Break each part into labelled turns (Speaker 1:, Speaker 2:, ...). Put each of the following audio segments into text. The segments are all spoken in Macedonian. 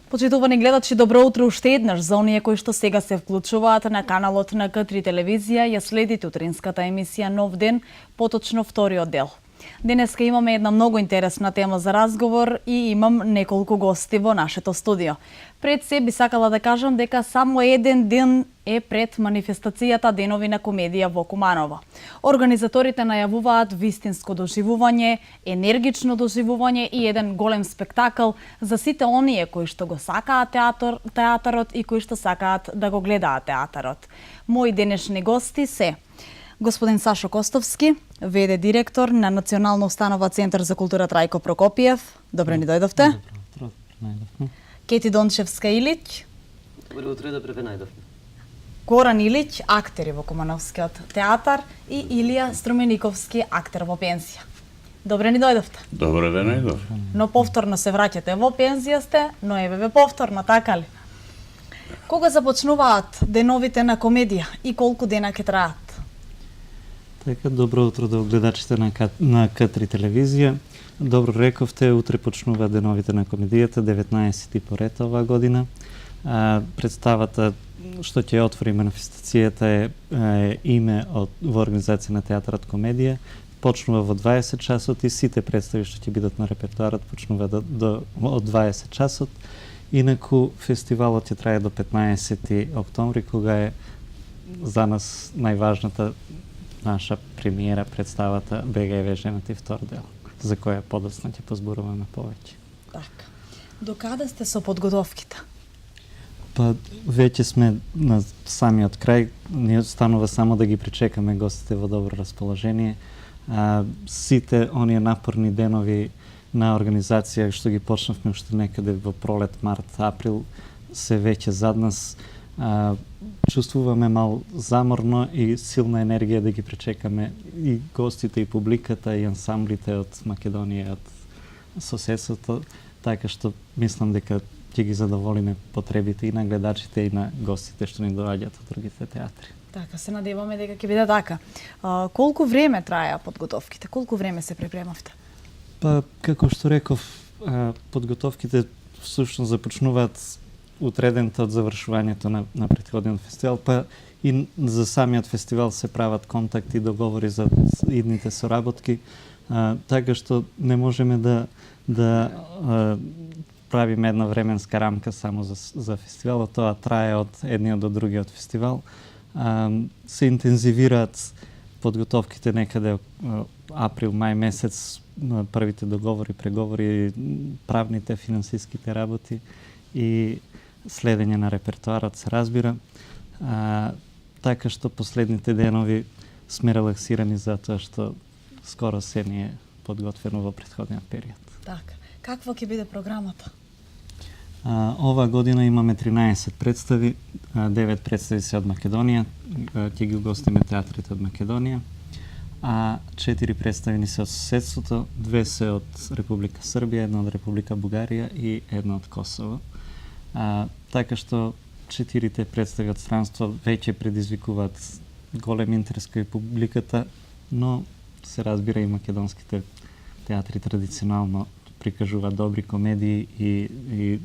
Speaker 1: Почитувани гледачи, добро утро уште еднаш за оние кои што сега се вклучуваат на каналот на К3 телевизија. Ја следите утринската емисија Нов ден, поточно вториот дел. Денеска имаме една многу интересна тема за разговор и имам неколку гости во нашето студио. Пред се би сакала да кажам дека само еден ден е пред манифестацијата Денови на комедија во Куманово. Организаторите најавуваат вистинско доживување, енергично доживување и еден голем спектакл за сите оние кои што го сакаат театарот и кои што сакаат да го гледаат театарот. Мои денешни гости се господин Сашо Костовски, ВД директор на Национална установа Центар за култура Трајко Прокопиев. Добро ни дојдовте.
Speaker 2: Добро најдовме.
Speaker 1: Кети Дончевска Илич.
Speaker 3: Добро утро, добро ве најдовме.
Speaker 1: Горан Илич, актери во Кумановскиот театар и Илија Струмениковски, актер во пензија. Добро ни дојдовте.
Speaker 4: Добро ве најдов.
Speaker 1: Но повторно се враќате во пензија сте, но еве ве повторно, така ли? Кога започнуваат деновите на комедија и колку дена ќе траат?
Speaker 2: Така, добро утро до гледачите на К3 телевизија. Добро рековте, утре почнува деновите на комедијата, 19 поред оваа година. Представата што ќе отвори манифестацијата е име во организација на театарот комедија. Почнува во 20 часот и сите представи што ќе бидат на репертоарот почнува од 20 часот. Инаку фестивалот ќе трае до 15 октомври, кога е за нас најважната наша премиера представата БГВ женати втор дел, за која подоцна ќе позборуваме повеќе.
Speaker 1: Така. До каде сте со подготовките?
Speaker 2: Па веќе сме на самиот крај, ни останува само да ги причекаме гостите во добро расположение. Сите оние напорни денови на организација што ги почнавме уште некаде во пролет, март, април се веќе зад нас. Чувствуваме мал заморно и силна енергија да ги пречекаме и гостите, и публиката, и ансамблите од Македонија, од соседството, така што мислам дека ќе ги задоволиме потребите и на гледачите и на гостите што ни доаѓаат од другите театри.
Speaker 1: Така, се надеваме дека ќе биде така. Колку време траја подготовките? Колку време се припремавте?
Speaker 2: Па, како што реков, подготовките всушност започнуваат утредент од завршувањето на претходниот фестивал, па и за самиот фестивал се прават контакти и договори за идните соработки, така што не можеме да правиме една временска рамка само за фестивалот. Тоа трае од едниот до другиот фестивал. Се интензивираат подготовките некаде април, мај месец, првите договори, преговори, правните, финансиските работи и следење на репертоарот се разбира. Така што последните денови сме релаксирани затоа што скоро се ни е подготвено во претходниот период.
Speaker 1: Така. Каква ќе биде програмата?
Speaker 2: Ова година имаме 13 представи, 9 представи се од Македонија, ќе ги угостиме театрите од Македонија, а 4 представи се од соседството, 2 се од Република Србија, една од Република Бугарија и една од Косово. Така што 4 представи од странство веќе предизвикуваат голем интерес кај публиката, но се разбира и македонските театри традиционално прикажуваат добри комедии и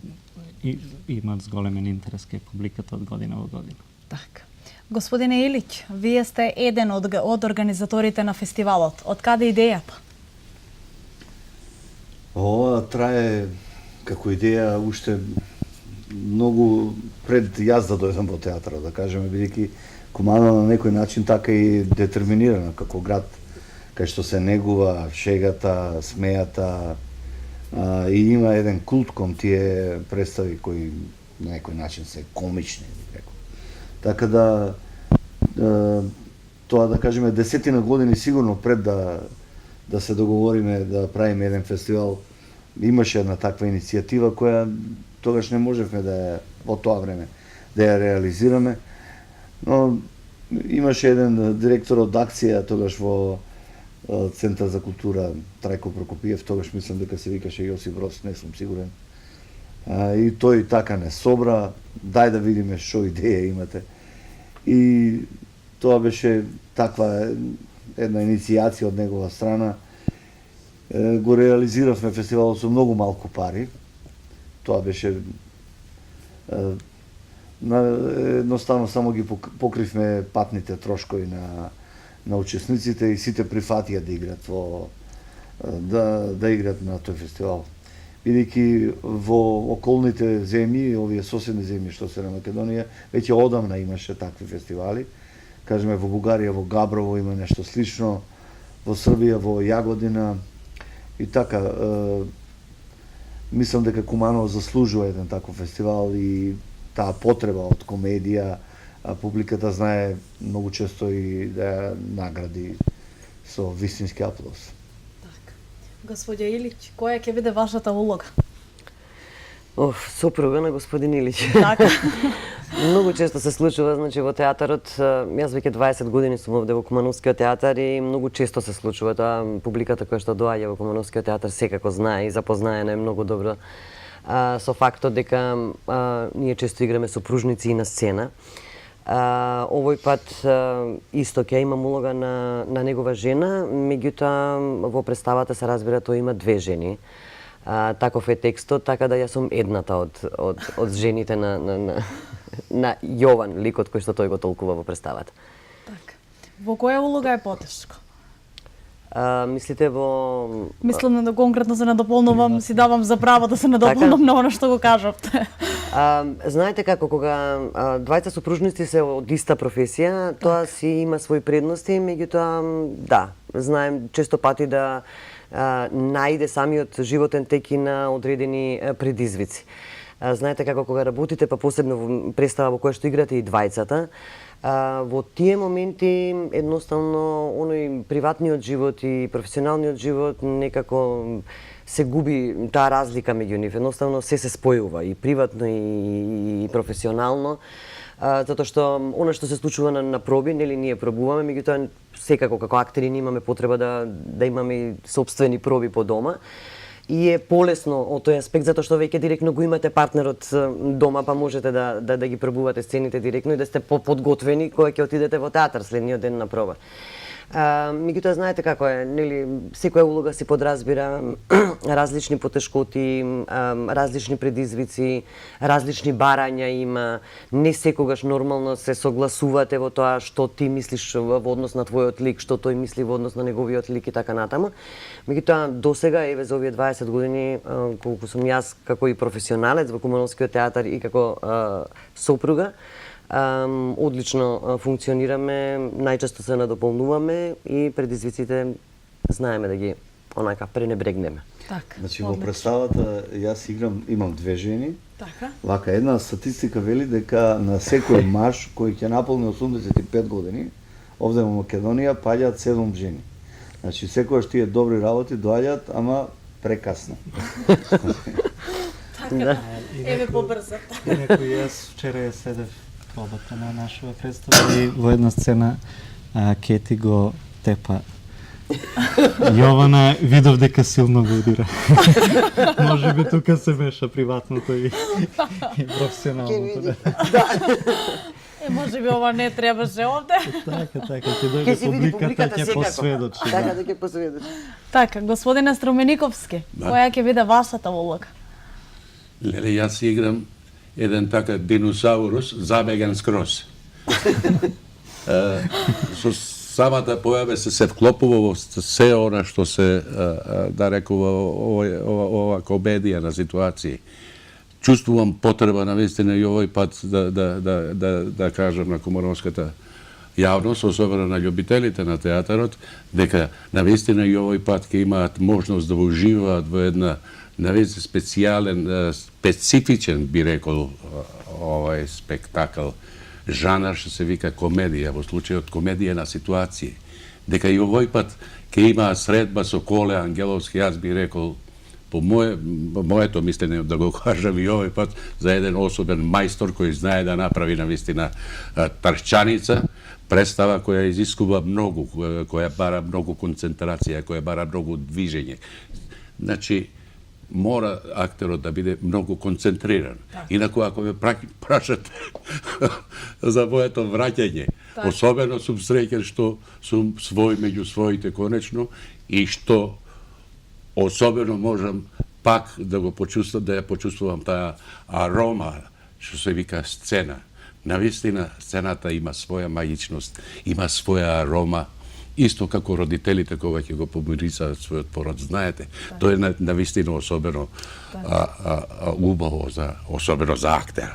Speaker 2: имаат зголемен интерес кај публиката од година во година.
Speaker 1: Така. Господине Илич, вие сте еден од организаторите на фестивалот. Од каде идејата?
Speaker 5: Ова трае како идеја уште многу пред јас да дојдам во театарот, да кажеме, бидејќи Куманово на некој начин така и детерминирана како град кај што се негува шегата, смејата, и има еден култ кон тие представи кои на некој начин се комични, би рекол. Така да тоа да кажеме 10 години сигурно пред да се договориме да правиме еден фестивал, имаше една таква иницијатива која тогаш не можевме да ја во тоа време да ја реализираме, но имаше еден директор од акција тогаш во Центар за култура Трајко Прокопиев, тогаш мислам дека се викаше Јосип Рос, не сум сигурен. И тој така не собра, дај да видиме што идеја имате. И тоа беше таква една иницијација од негова страна. Го реализиравме фестивалот со многу малку пари. Тоа беше едноставно само ги покривме патните трошкови на учесниците и сите прифатија да играат да играат на тој фестивал. Бидејќи во околните земји, овие соседни земји што се на Македонија, веќе одамна имаше такви фестивали. Кажеме во Бугарија, во Габрово има нешто слично, во Србија, во Јагодина и така. Мислам дека Куманово заслужува еден таков фестивал и таа потреба од комедија, а публиката знае многу често и да ја награди со вистински аплауз.
Speaker 1: Господја Илич, која ќе биде вашата улога?
Speaker 3: Сопруга на господин Илич.
Speaker 1: Така.
Speaker 3: Многу често се случува, значи во театарот, јас веќе 20 години сум овде во Кумановскиот театар и многу често се случува тоа. Публиката која што доаѓа во Кумановскиот театар секако знае и запознаена е многу добро со фактот дека ние често играме сопружници и на сцена. Овој пат исто ќе имам улога на негова жена, меѓутоа во представата се разбира тој има две жени. Таков е текстот, така да јас сум едната од жените на Јован, ликот кој што тој го толкува во представата.
Speaker 1: Така. Во која улога е потешко?
Speaker 3: Мислите во...
Speaker 1: Мислам да конкретно се надополнувам, си давам за право да се надополнувам на она што го кажавте.
Speaker 3: Знаете како, кога двајца сопружници се од иста професија, тоа си има своји предности, меѓутоа, да, знаем често пати да најде самиот животен тек и на одредени предизвици. Знаете како, кога работите, па посебно во представа во која што играте и двајцата, во тие моменти едноставно оној приватниот живот и професионалниот живот некако се губи таа разлика меѓу нив. Едноставно се спојува и приватно и професионално, затоа што она што се случува на проби, нели ние пробуваме, меѓутоа секако како актери ние имаме потреба да имаме и сопствени проби по дома. И е полесно од тој аспект, затоа што веќе директно го имате партнерот дома, па можете да ги пробувате сцените директно и да сте подготвени кога ќе отидете во театар следниот ден на проба. Меѓутоа знаете како е, нели секоја улога си подразбира различни потешкоти, различни предизвици, различни барања има. Не секогаш нормално се согласувате во тоа што ти мислиш во однос на твојот лик, што тој мисли во однос на неговиот лик и така натаму. Меѓутоа досега еве за овие 20 години колку сум јас како и професионалец во Кумановскиот театар и како сопруга, одлично функционираме, најчесто се надополнуваме и предизвиците знаеме да ги онака пренебрегнеме.
Speaker 1: Така.
Speaker 5: Значи во представата јас имам две жени.
Speaker 1: Така.
Speaker 5: Вака една статистика вели дека на секој маж кој ќе наполни 85 години овде во Македонија паѓаат 7 жени. Значи секогаш тие добри работи доаѓаат, ама прекасно.
Speaker 1: Така. Еве побрзо.
Speaker 2: Некој јас вчера ја седев пробата на нашава представа и во една сцена Кети го тепа Јована, видов дека силно го удира. Може би тука се меша приватното и професионалното.
Speaker 1: Може би ова не требаше овде.
Speaker 2: Така, ќе дојде публиката, ќе посведочи.
Speaker 3: Така да ќе посведочи.
Speaker 1: Така, господине Струмениковски, која ќе биде вашата улога?
Speaker 4: Леле, јас играм еден така диносаурус забеган скроз. Со самата појава се вклопува во се она што се да рекува ова комедија на ситуации. Чувствувам потреба навистина и овој пат да кажам на кумановската јавност, особено на љубителите на театарот, дека навистина и овој пат ќе имаат можност да уживаат во една навистина специјален, специфичен, би рекол, овој спектакл, жанр што се вика комедија, во случајот комедија на ситуации. Дека и овој пат ќе има средба со Коле Ангеловски, јас би рекол, по моето мислење да го кажам и овој пат, за еден особен мајстор кој знае да направи навистина трчаница, представа која изискува многу, која бара многу концентрација, која бара многу движење. Значи, мора актерот да биде многу концентриран. Инаку, ако ме прашате за моето враќање, особено сум среќен што сум свој меѓу своите конечно и што особено можам пак да го почувствам, да ја почувствувам таа арома, што се вика сцена. Навистина, сцената има своја магичност, има своја арома, исто како родителите кога ќе го помирисаат својот пород, знаете. Тоа е навистина особено убаво, особено за актер.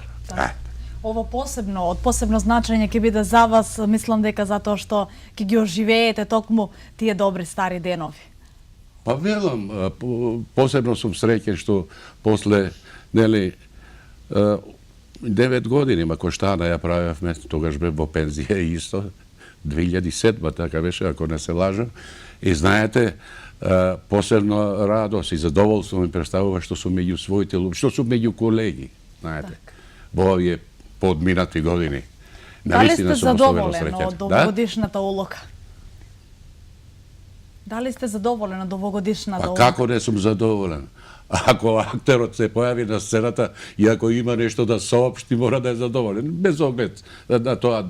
Speaker 1: Ово посебно, од посебно значење ќе биде за вас, мислам дека затоа што ќе ги оживеете токму тие добри стари денови.
Speaker 4: Па велам, посебно сум среќен што после, нели, 9 години, мако штана ја правевме, тогаш бе во пензија исто, 2007, така беше, ако не се лажам. И знаете, посебно радост и задоволство ми представува што сум меѓу своите луѓе, што сум меѓу колеги, знаете, во овие подминати години.
Speaker 1: Дали сте задоволен од овогодишната улога? Дали сте задоволен од овогодишната улога?
Speaker 4: Како не сум задоволен? Ако актерот се појави на сцената и ако има нешто да соопшти, мора да е задоволен, без оглед на тоа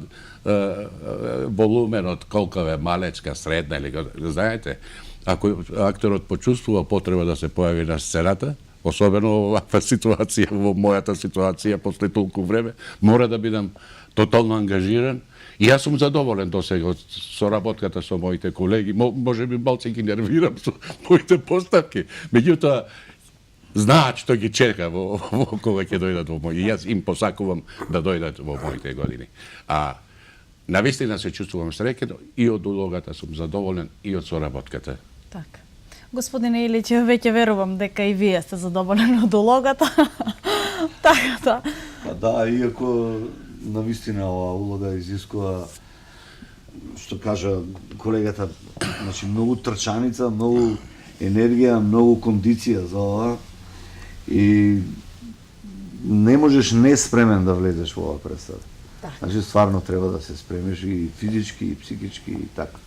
Speaker 4: волуменот, колка е малечка, средна или знаете, ако актерот почувствува потреба да се појави на сцената, особено во оваква ситуација, во мојата ситуација после толку време, мора да бидам тотално ангажиран. И јас сум задоволен досега со работката со моите колеги. Може би малце ги нервирам со моите поставки. Меѓутоа, знаат што ги чека кога ќе дојдат во мој. Јас им посакувам да дојдат во моите години. Навистина се чувствувам среќен и од улогата сум задоволен и од соработката.
Speaker 1: Така. Господине Илич, веќе верувам дека и вие сте задоволени од улогата. Така.
Speaker 5: Па да, иако навистина оваа улога изискува, што кажа колегата, значи многу трчаница, многу енергија, многу кондиција за ова и не можеш не спремен да влезеш во оваа представа. Значи стварно треба да се спремиш и физички, и психички, и така.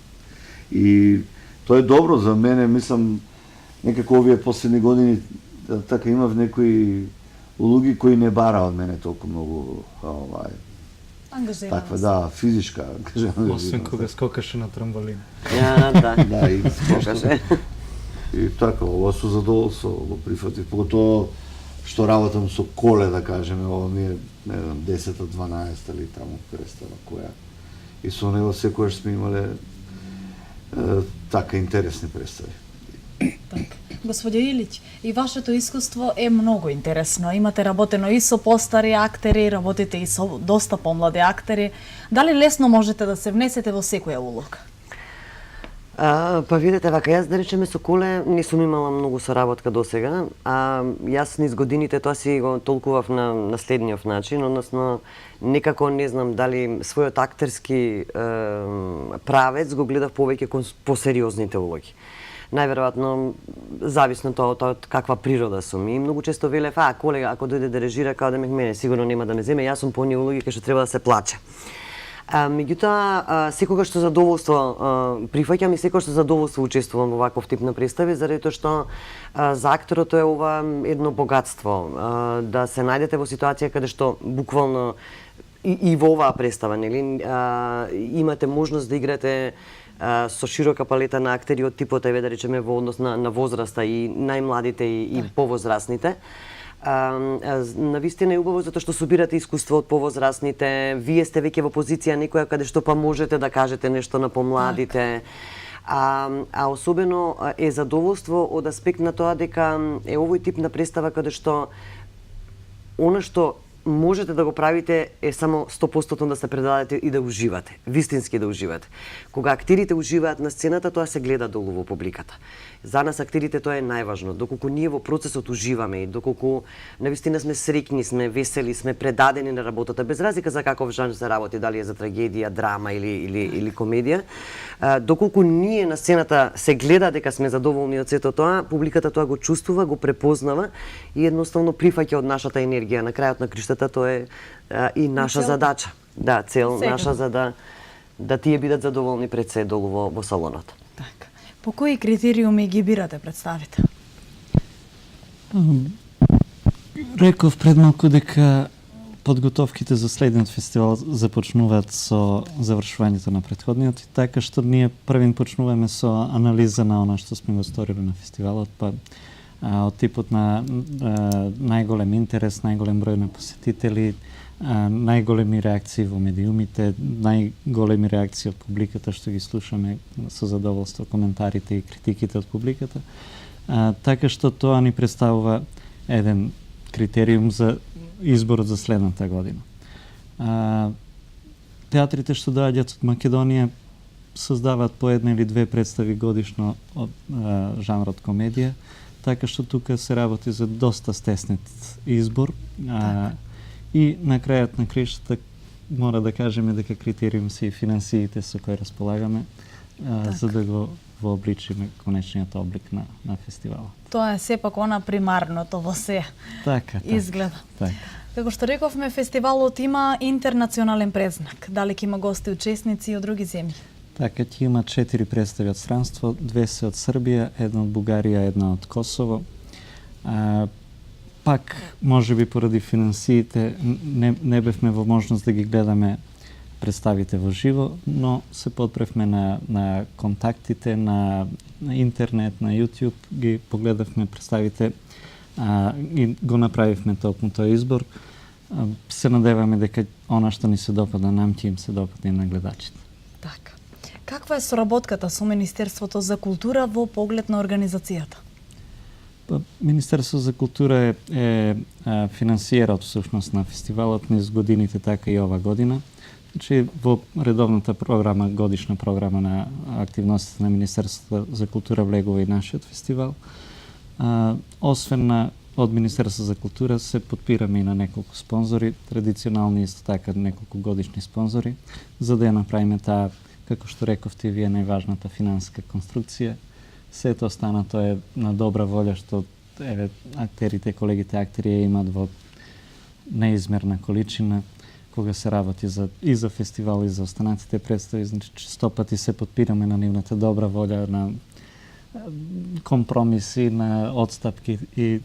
Speaker 5: И тоа е добро за мене, мислам, некако овие последни години, така имав некои улоги кои не бара од мене толку многу таква, да, физичка, кажем.
Speaker 2: Освен кога скокаше на трамболин.
Speaker 3: Да,
Speaker 5: и скокаше. И така, ова со задоволство го прифатив, поготово што работам со Коле, да кажеме, ова ми е, не знам, 10-12 или таму представа која. И со него секојаш сме имале така интересни представи.
Speaker 1: Така. Господје Илич, и вашето искуство е многу интересно. Имате работено и со постари актери, работите и со доста помлади актери. Дали лесно можете да се внесете во секоја улога?
Speaker 3: Па видете, вака, јас да речеме со Коле не сум имала многу соработка досега, јас низ годините тоа си го толкував на следниот начин, односно некако не знам дали својот актерски правец го гледав повеќе по сериозните улоги. Најверојатно зависно од каква природа сум. И многу често велев, колега, ако дојде да режира, као да мене сигурно нема да ме земе, јас сум по оние улоги кај што треба да се плаче. Меѓутоа, секогаш што задоволство прифаќам и секогаш што задоволство учествувам во ваков тип на представи, заради тоа што за акторот е ова едно богатство, да се најдете во ситуација каде што буквално и во оваа представа, нели, имате можност да играте со широка палета на актери од типот, да речеме, во однос на возраста и најмладите и повозрастните. Навистина е убаво затоа што собирате искуство од повозрастните, вие сте веќе во позиција некоја каде што па можете да кажете нешто на помладите. Особено е задоволство од аспект на тоа дека е овој тип на представа каде што она што можете да го правите е само 100% да се предадете и да уживате, вистински да уживате. Кога актерите уживаат на сцената, тоа се гледа долу во публиката. За нас актерите тоа е најважно, доколку ние во процесот уживаме и доколку навистина сме среќни, сме весели, сме предадени на работата, без разлика за каков жанр се работи, дали е за трагедија, драма или комедија, доколку ние на сцената се гледа дека сме задоволни од сето тоа, публиката тоа го чувствува, го препознава и едноставно прифаќа од нашата енергија. На крајот на криштата тоа е и наша задача. Да, цел наша за да тие бидат задоволни пред се долу во салонот.
Speaker 1: Така. По кои критериуми ги бирате представите?
Speaker 2: Реков пред малку дека подготовките за следниот фестивал започнуваат со завршувањето на претходниот, и така што ние првин почнуваме со анализа на она што сме го сторили на фестивалот, па од типот на најголем интерес, најголем број на посетители, најголеми реакции во медиумите, најголеми реакции од публиката што ги слушаме со задоволство коментарите и критиките од публиката. Така што тоа ни представува еден критериум за изборот за следната година. Театрите што доаѓаат од Македонија создаваат по една или две представи годишно од жанрот комедија, така што тука се работи за доста стеснет избор. И на крајот на криштата мора да кажеме дека критериум се и финансиите со кои располагаме, за да го вообличиме конечниот облик на фестивалот.
Speaker 1: Тоа е сепак она примарното во се.
Speaker 2: Така.
Speaker 1: Изгледа.
Speaker 2: Така.
Speaker 1: Како што рековме, фестивалот има интернационален презнак. Дали ќе има гости учесници од други земји?
Speaker 2: Така, ќе има 4 представи од странство, 2 се од Србија, една од Бугарија, една од Косово. Пак, може би поради финансиите, не бевме во можност да ги гледаме представите во живо, но се подпревме на контактите, на интернет, на YouTube, ги погледавме представите и го направивме токму тој избор. Се надеваме дека она што ни се допада нам, ќе им се допадне и на гледачите.
Speaker 1: Така. Каква е соработката со Министерството за култура во поглед на организацијата?
Speaker 2: Министерството за култура е финансиерот всушност на фестивалот низ годините, така и ова година. Значи, во редовната програма, годишна програма на активностите на Министерството за култура влегува и нашиот фестивал. Освен од Министерството за култура се подпираме и на неколку спонзори, традиционални исто така неколку годишни спонзори, за да ја направиме таа, како што рековте вие, најважната финансиска конструкција. Сето останато е на добра волја што актерите, колегите актери ја имат во неизмерна количина кога се работи и за фестивал и за останатите представи. Значи, често пати се подпираме на нивната добра волја, на компромиси, на отстапки и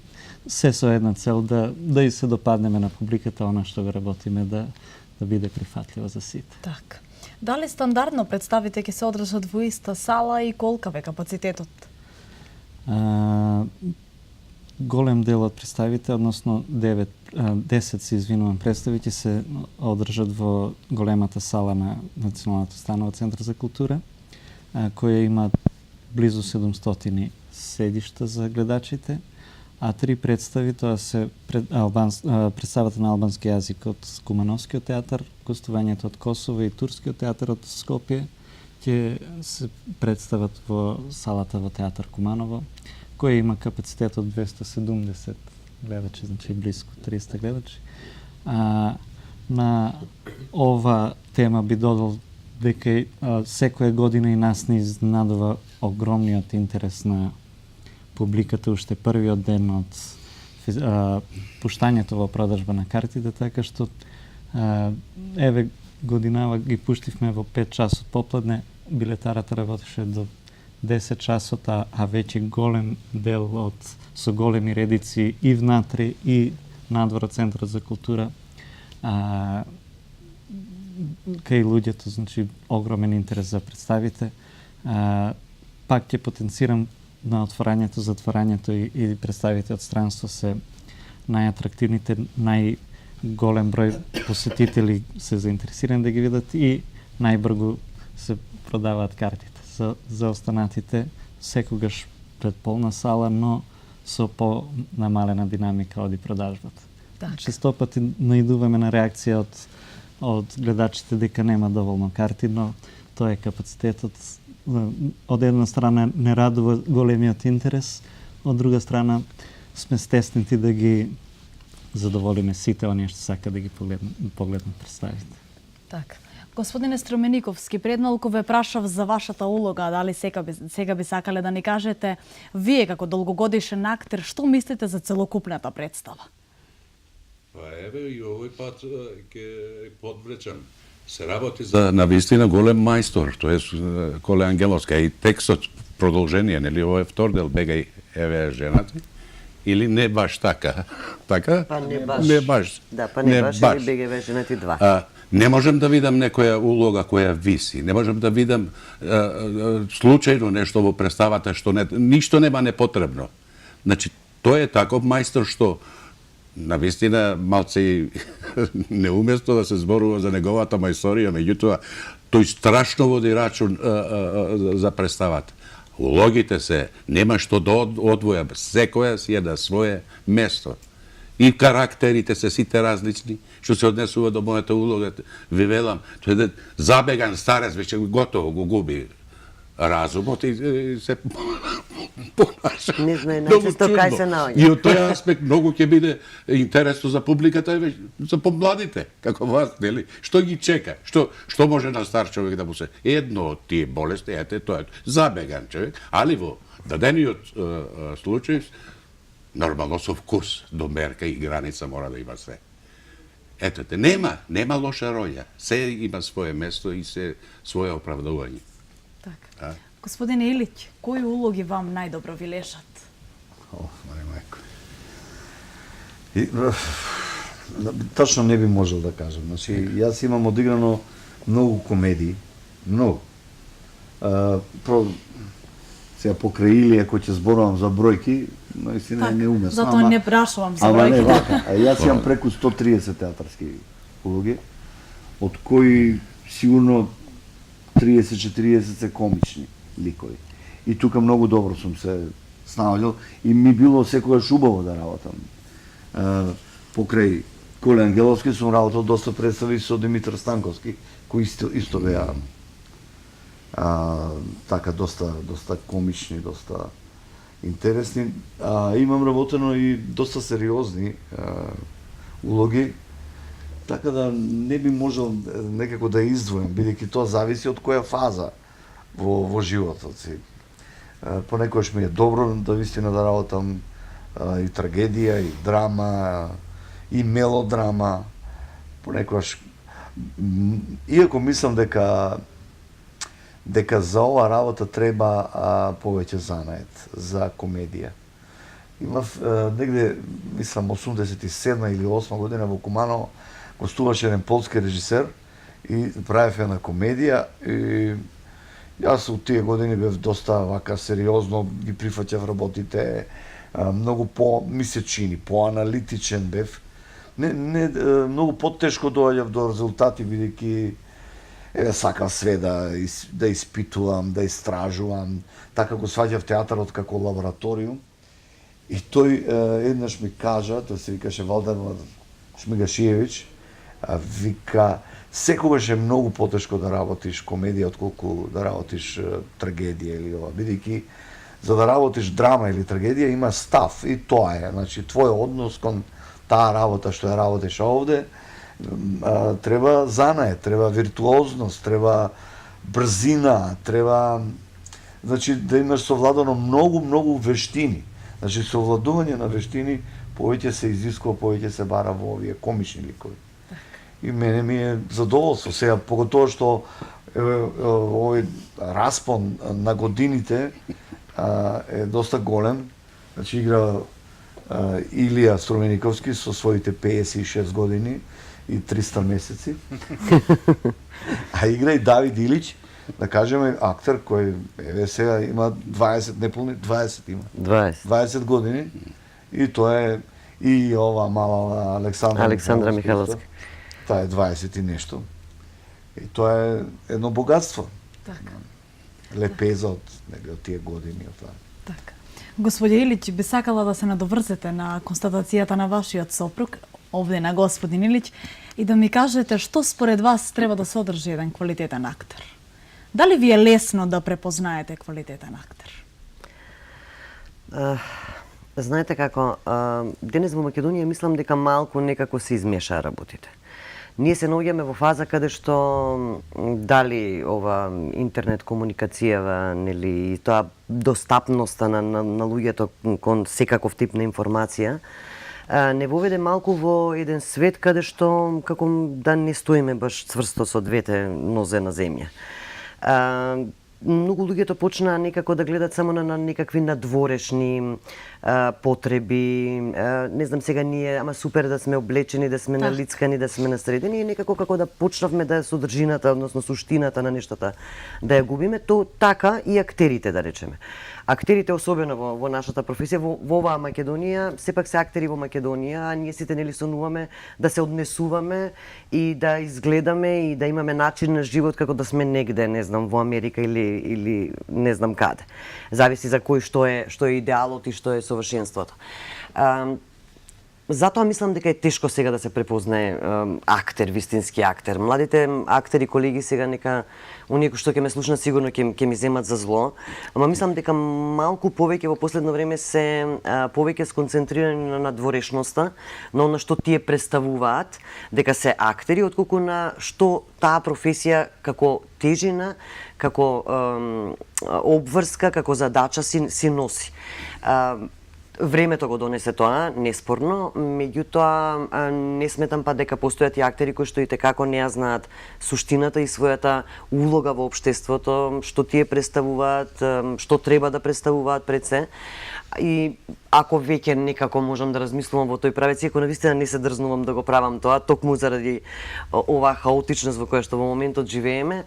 Speaker 2: се со една цел да и се допаднеме на публиката, она што го работиме да биде прифатливо за сите.
Speaker 1: Така. Дали стандардно представите ќе се одржат во иста сала и колкав е капацитетот?
Speaker 2: Голем дел од представите, односно 10 се извинувам представи, ќе се одржат во големата сала на Националната установа Центар за култура, која има близу 700 седишта за гледачите, а 3 представи, тоа се представата на албански јазик од Кумановскиот театар, гостувањето од Косово и Турскиот театар од Скопје ќе се представат во салата во театар Куманово, која има капацитет од 270 гледачи, значи близко 300 гледачи. На ова тема би додал дека секоја година и нас не изненадува огромниот интерес на публиката уште првиот ден од пуштањето во продажба на картите, така што еве годинава ги пуштивме во 5 часот попладне, билетарата работеше до 10 часот, а веќе голем дел со големи редици и внатре и надвор од Центарот за култура, кај луѓето, значи огромен интерес за представите. Пак ќе потенцирам на отворањето, затворањето и представите од странство се најатрактивните, најголем број посетители се заинтересирани да ги видат и најбрзо се продаваат картите. За останатите секогаш пред полна сала, но со по-намалена динамика оди продажбата. Често пати наидуваме на реакција од гледачите дека нема доволно карти, но тоа е капацитетот. Од една страна не радува големиот интерес, од друга страна сме стеснети да ги задоволиме сите оние што сака да ги погледнат представите.
Speaker 1: Така. Господине Струмениковски, пред малку ве прашав за вашата улога, дали сега би сакале да ни кажете, вие како долгогодишен актер, што мислите за целокупната представа?
Speaker 4: Па еве и овој пат ќе подвлечам. Се работи за навистина голем мајстор, тоа е Коле Ангеловска и текстот продолжение, нели овој втор дел бегај еве жената или не баш така? Така?
Speaker 3: Па не баш.
Speaker 4: Не баш.
Speaker 3: Да, па не баш, или БГВ женати 2.
Speaker 4: Не можам да видам некоја улога која виси. Не можам да видам случајно нешто во представата што ништо нема непотребно. Значи, тој е таков мајстор што навистина малце неуместо да се зборува за неговата мајсторија, меѓутоа тој страшно води рачун за представата. Улогите се нема што да одвоја, секоја си е на свое место. И карактерите се сите различни, што се однесува до мојата улога. Ви велам, тој е забеган старец, веќе готово го губи разумот и се понаша.
Speaker 3: Не знае најчесто кај се наоѓа.
Speaker 4: И од тој аспект многу ќе биде интересно за публиката и за помладите, како вас, нели? Што ги чека? Што може на стар човек да му се... Едно од тие болести, ете, тоа е забеган човек, али во дадениот случај, нормално со вкус, до мерка и граница мора да има све. Ето те, нема лоша роља. Се има свое место и се свое оправдување.
Speaker 1: Така. Господине Илиќ, кои улоги вам најдобро ви лежат?
Speaker 5: Маре мајко. Точно не би можел да кажам. Значи, јас имам одиграно многу комедии, многу. Сега покрај Илија, кој ќе зборувам за бројки, наистина е неуместно.
Speaker 1: Затоа не прашувам за
Speaker 5: Ама не
Speaker 1: бројки.
Speaker 5: вака. Јас имам преку 130 театарски улоги, од кои сигурно 30-40 се комични ликови. И тука многу добро сум се снаоѓал и ми било секогаш убаво да работам. Покрај Коле Ангеловски сум работал доста представи со Димитар Станковски, кои исто беа така доста комични, доста интересни. Имам работено и доста сериозни улоги, така да не би можел некако да издвоим, бидејќи тоа зависи од која фаза во животот си. Понекогаш ми е добро да вистина да работам и трагедија, и драма, и мелодрама. Понекогаш, иако мислам дека за ова работа треба повеќе занает за комедија. Имав негде, мислам, 87 или 8 година во Куманово, гостуваше еден полски режисер и правев една комедија и јас од тие години бев доста вака сериозно, ги прифаќав работите, многу ми се чини, поаналитичен бев. Многу потешко доаѓав до резултати, бидејќи сакам све да испитувам, да истражувам, така го сваќав театарот како лабораториум. И тој еднаш ми кажа, тој се викаше Валдемар Шмигашиевиќ, вика, секогаш е многу потешко да работиш комедија отколку да работиш трагедија или ова, бидејќи за да работиш драма или трагедија има став и тоа е, значи твој однос кон таа работа што ја работиш овде, треба занает, треба виртуозност, треба брзина, треба значи да имаш совладано многу вештини. Значи совладување на вештини повеќе се изискува, повеќе се бара во овие комични ликови. И мене ми е задоволство сега, поготово што овој распон на годините е доста голем. Значи игра Илија Струмениковски со своите 56 години и 300 месеци. А игра и Давид Илиќ, да кажеме, актер кој еве сега има 20, неполни 20 има. 20 години. И тоа е и ова мала Александра Михайловска. Таа е 20 и нешто. И тоа е едно богатство.
Speaker 1: Така.
Speaker 5: Лепеза од тие години.
Speaker 1: Така. Господи Илиќ, би сакала да се надоврзете на констатацијата на вашиот сопруг. овде на господин Илиќ и да ми кажете што според вас треба да содржи еден квалитетен актер. Дали ви е лесно да препознаете квалитетен актер?
Speaker 3: Знаете како, денес во Македонија мислам дека малку некако се измеша работите. Ние се наоѓаме во фаза каде што дали ова интернет комуникацијава, нели, и тоа достапноста на луѓето кон секаков тип на информација, не воведе малку во еден свет каде што како да не стоиме баш цврсто со двете нозе на земја. Многу луѓето почнаа некако да гледат само на некакви надворешни потреби, не знам сега ние, ама супер да сме облечени, да сме налицкани, да сме насредени и некако како да почнавме да содржината, односно суштината на нештата да ја губиме, то така и актерите, да речеме. Актерите, особено во нашата професија, во оваа Македонија, сепак се актери во Македонија, а ние сите нели сонуваме да се однесуваме и да изгледаме и да имаме начин на живот како да сме негде, не знам, во Америка или не знам каде. Зависи за кој што е идеалот и што е совршенството. Затоа мислам дека е тешко сега да се препознае актер, вистински актер. Младите актери, колеги сега нека оние кои што ќе ме слушнат сигурно ќе ми земат за зло, ама мислам дека малку повеќе во последно време се повеќе сконцентрирани на надворешноста, на она што тие представуваат дека се актери, отколку на што таа професија како тежина, како обврска, како задача си носи. Времето го донесе тоа, неспорно, меѓутоа не сметам па дека постојат и актери кои што и tekako не ја знаат суштината и својата улога во општеството, што тие представуваат, што треба да представуваат пред се. И ако веќе некако можам да размислувам во тој правец, иако навистина не се дрзнувам да го правам тоа, токму заради оваа хаотичност во која што во моментот живееме,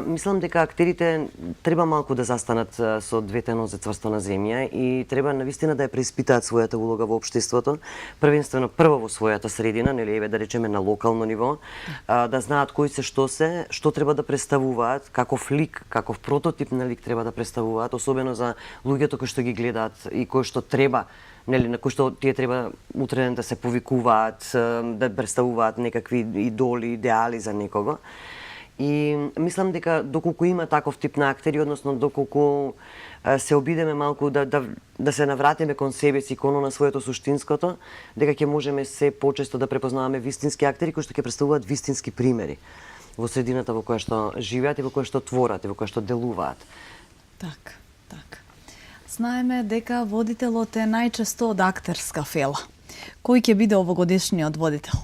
Speaker 3: мислам дека актерите треба малку да застанат со двете нозе цврсто на земја и треба навистина да ја преиспитаат својата улога во општеството, првенствено прво во својата средина, нели еве да речеме на локално ниво, да знаат кои се, што треба да представуваат, каков лик, каков прототип на лик треба да представуваат, особено за луѓето кои што ги гледаат и кои што треба, нели, на кои што тие треба утре да се повикуваат, да представуваат некакви идоли, идеали за некого. И мислам дека доколку има таков тип на актери, односно доколку се обидеме малку да се навратиме кон себе си, кон на своето суштинското, дека ќе можеме се почесто да препознаваме вистински актери кои што ќе представуваат вистински примери во средината во која што живеат и во која што творат и во која што делуваат.
Speaker 1: Така. Знаеме дека водителот е најчесто од актерска фела. Кој ќе биде овогодишниот водител?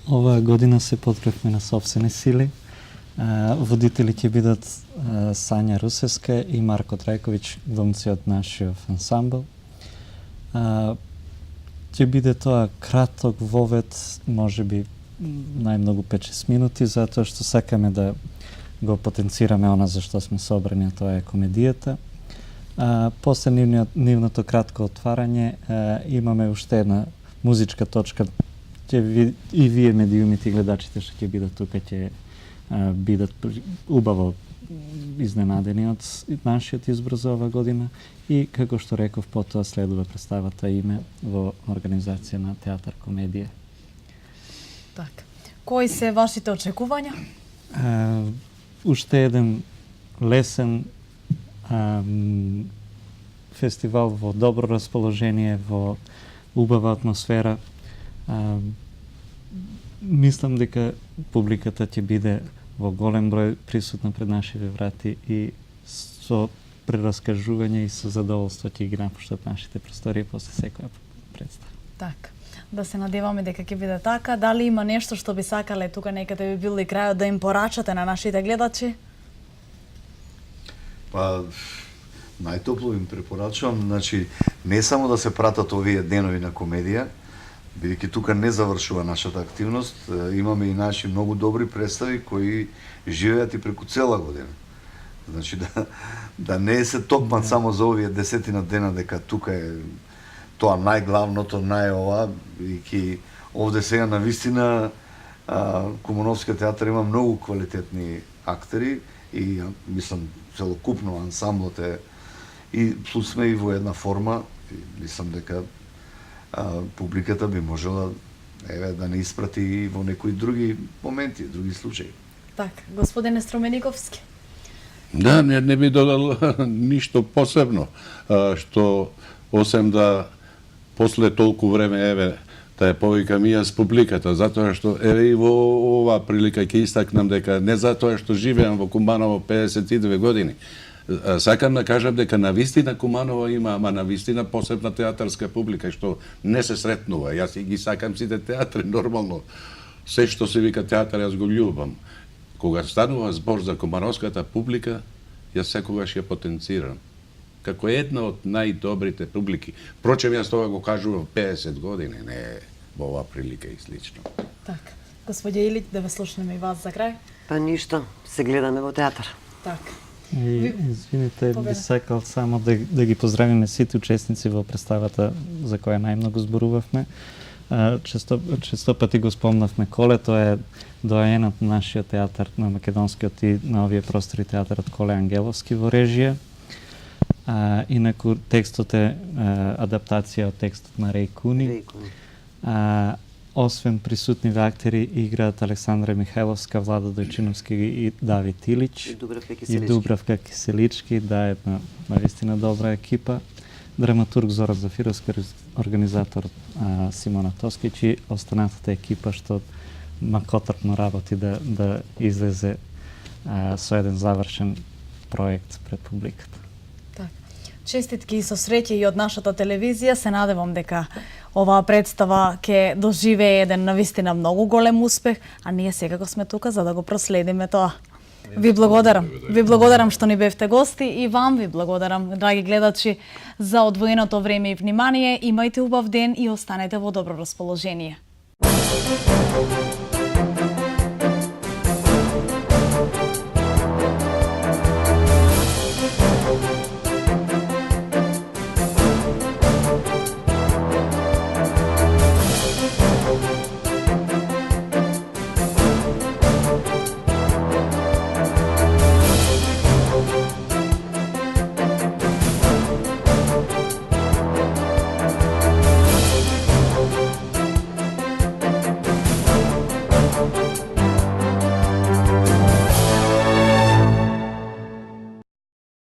Speaker 2: Оваа година се подкрепме на собствени сили. Водители ќе бидат Сања Русевска и Марко Трајковиќ, глумци од нашиот ансамбл. Ќе биде тоа краток вовед, можеби најмногу 5-6 минути, затоа што сакаме да го потенцираме она за што сме собрани, а тоа е комедијата. После нивното кратко отварање имаме уште една музичка точка. И вие медиумите и гледачите што ќе бидат тука ќе бидат убаво изненадени од нашиот избор за ова година и како што реков, потоа следува представата Име во организација на театар комедија.
Speaker 1: Така. Кои се вашите очекувања?
Speaker 2: Уште еден лесен фестивал во добро расположение, во убава атмосфера. Мислам дека публиката ќе биде во голем број присутна пред нашите врати и со прераскажување и со задоволство ќе ги напуштат нашите простории после секоја представа.
Speaker 1: Така. Да се надеваме дека ќе биде така. Дали има нешто што би сакале тука некаде би бил и крајот да им порачате на нашите гледачи?
Speaker 5: Па, најтопло им препорачувам, значи, не само да се пратат овие денови на комедија, бидејќи тука не завршува нашата активност, имаме и наши многу добри представи кои живеат и преку цела година. Значи, да не се токмат само за овие 10 дена дека тука е тоа најглавното, најова, бидејќи овде сега на вистина Кумановскиот театар има многу квалитетни актери и мислам целокупно ансамблот е и плюс сме и во една форма, мислам дека публиката би можела да не испрати и во некои други моменти, други случаи.
Speaker 1: Така, господине Струмениковски.
Speaker 4: Да, не би додал ништо посебно, што осем да после толку време, да ја повикам и јас публиката, затоа што, и во оваа прилика ќе истакнам дека не затоа што живеам во Куманово 52 години, сакам да кажам дека навистина Куманово има, ама навистина посебна театарска публика, што не се сретнува. Јас ги сакам сите театри, нормално. Се што се вика театар, јас го љубам. Кога станува збор за кумановската публика, јас секогаш ја потенцирам. Како една од најдобрите публики. Впрочем, јас тоа го кажувам 50 години, не во оваа прилика и слично.
Speaker 1: Така. Господја Илиќ, да ве слушнеме и вас за крај.
Speaker 3: Па ништо, се гледаме во театар.
Speaker 1: Така.
Speaker 2: И, извините, би сакал само да ги поздравиме сите учесници во представата за која најмногу зборувавме. Често пати го спомнавме Коле, тоа е доаенот на нашиот театар, на македонскиот и на овие простори театарот Коле Ангеловски во режија. Инаку текстот е адаптација од текстот на Реј Куни. Освен присутниве актери играат Александра Михајловска, Владо Дојчиновски и Давид Илиќ. И Дубравка Киселички, да, една навистина добра екипа. Драматург Зоран Зафировски, организатор Симона Тоскиќ и останатата екипа што макотрпно работи да излезе со еден завршен проект пред публиката.
Speaker 1: Так. Честитки и со среќа и од нашата телевизија. Се надевам дека оваа представа ќе доживее еден навистина многу голем успех, а ние секако сме тука за да го проследиме тоа. Ви благодарам. Ви благодарам што ни бевте гости и вам ви благодарам, драги гледачи, за одвоеното време и внимание. Имајте убав ден и останете во добро расположение.